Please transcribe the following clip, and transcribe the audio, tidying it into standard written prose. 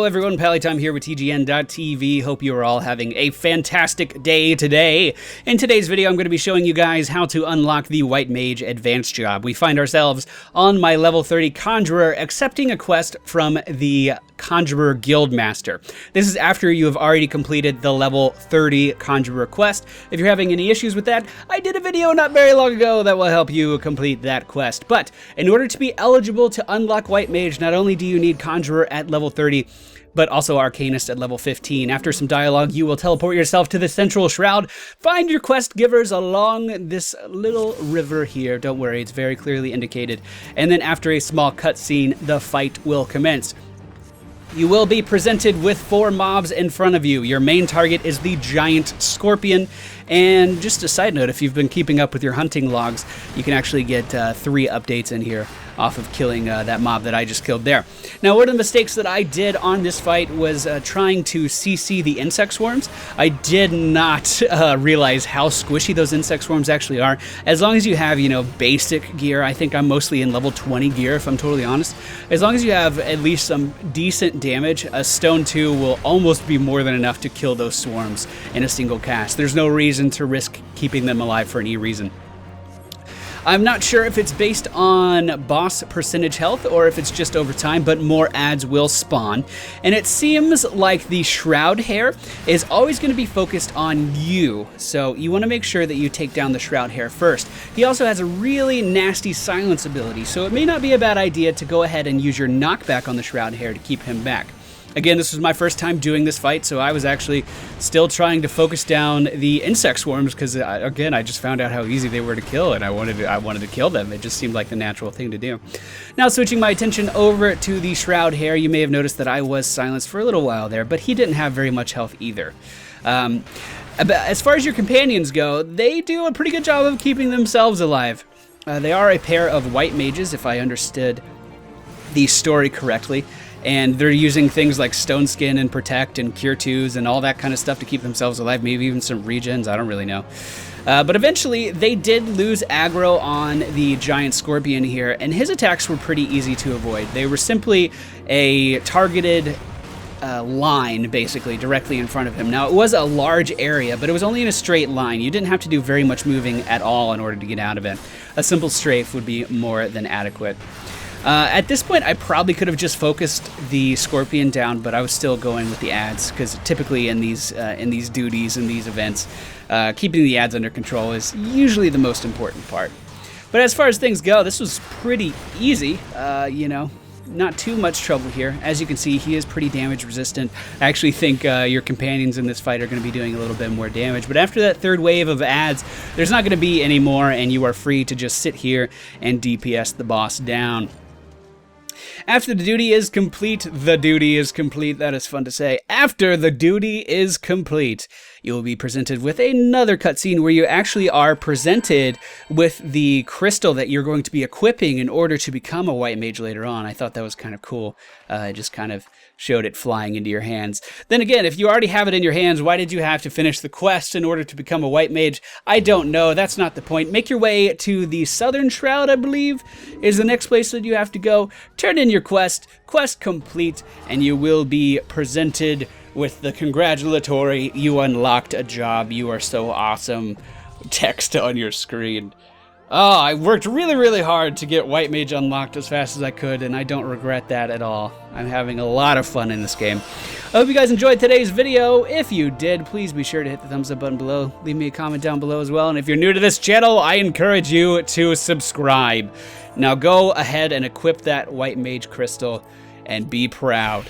everyone, Pallytime here with TGN.TV. Hope you are all having a fantastic day today. In today's video, I'm going to be showing you guys how to unlock the White Mage Advanced job. We find ourselves on my level 30 Conjurer accepting a quest from the Conjurer Guildmaster. This is after you have already completed the level 30 Conjurer quest. If you're having any issues with that, I did a video not very long ago that will help you complete that quest. But in order to be eligible to unlock White Mage, not only do you need Conjurer at level 30, but also Arcanist at level 15. After some dialogue, you will teleport yourself to the Central Shroud, find your quest givers along this little river here. Don't worry, it's very clearly indicated. And then after a small cutscene, the fight will commence. You will be presented with 4 mobs in front of you. Your main target is the giant scorpion. And just a side note, if you've been keeping up with your hunting logs, you can actually get 3 updates in here off of killing that mob that I just killed there. Now, one of the mistakes that I did on this fight was trying to CC the insect swarms. I did not realize how squishy those insect swarms actually are. As long as you have, basic gear, I think I'm mostly in level 20 gear, if I'm totally honest. As long as you have at least some decent damage, a stone 2 will almost be more than enough to kill those swarms in a single cast. There's no reason to risk keeping them alive for any reason. I'm not sure if it's based on boss percentage health or if it's just over time, but more ads will spawn. And it seems like the Shroud Hair is always going to be focused on you. So you want to make sure that you take down the Shroud Hair first. He also has a really nasty silence ability, so it may not be a bad idea to go ahead and use your knockback on the Shroud Hair to keep him back. Again, this was my first time doing this fight, so I was actually still trying to focus down the insect swarms because, again, I just found out how easy they were to kill, and I wanted to kill them. It just seemed like the natural thing to do. Now, switching my attention over to the Shroud Hair, you may have noticed that I was silenced for a little while there, but he didn't have very much health either. As far as your companions go, they do a pretty good job of keeping themselves alive. They are a pair of white mages, if I understood the story correctly. And they're using things like Stone Skin and Protect and Cure 2s and all that kind of stuff to keep themselves alive, maybe even some regens, I don't really know. But eventually, they did lose aggro on the giant scorpion here, and his attacks were pretty easy to avoid. They were simply a targeted line, basically, directly in front of him. Now, it was a large area, but it was only in a straight line. You didn't have to do very much moving at all in order to get out of it. A simple strafe would be more than adequate. At this point, I probably could have just focused the scorpion down, but I was still going with the ads because typically in these duties and these events, keeping the ads under control is usually the most important part. But as far as things go, this was pretty easy. Not too much trouble here. As you can see, he is pretty damage resistant. I actually think your companions in this fight are going to be doing a little bit more damage. But after that third wave of ads, there's not going to be any more, and you are free to just sit here and DPS the boss down. After the duty is complete, that is fun to say. After the duty is complete, you will be presented with another cutscene where you actually are presented with the crystal that you're going to be equipping in order to become a white mage later on. I thought that was kind of cool. It just kind of showed it flying into your hands. Then again, if you already have it in your hands, why did you have to finish the quest in order to become a white mage? I don't know. That's not the point. Make your way to the Southern Shroud, I believe, is the next place that you have to go. Turn in your quest complete, and you will be presented with the congratulatory "You unlocked a job, you are so awesome" text on your screen. Oh, I worked really, really hard to get White Mage unlocked as fast as I could, and I don't regret that at all. I'm having a lot of fun in this game. I hope you guys enjoyed today's video. If you did, please be sure to hit the thumbs up button below. Leave me a comment down below as well, and if you're new to this channel, I encourage you to subscribe. Now go ahead and equip that White Mage crystal and be proud.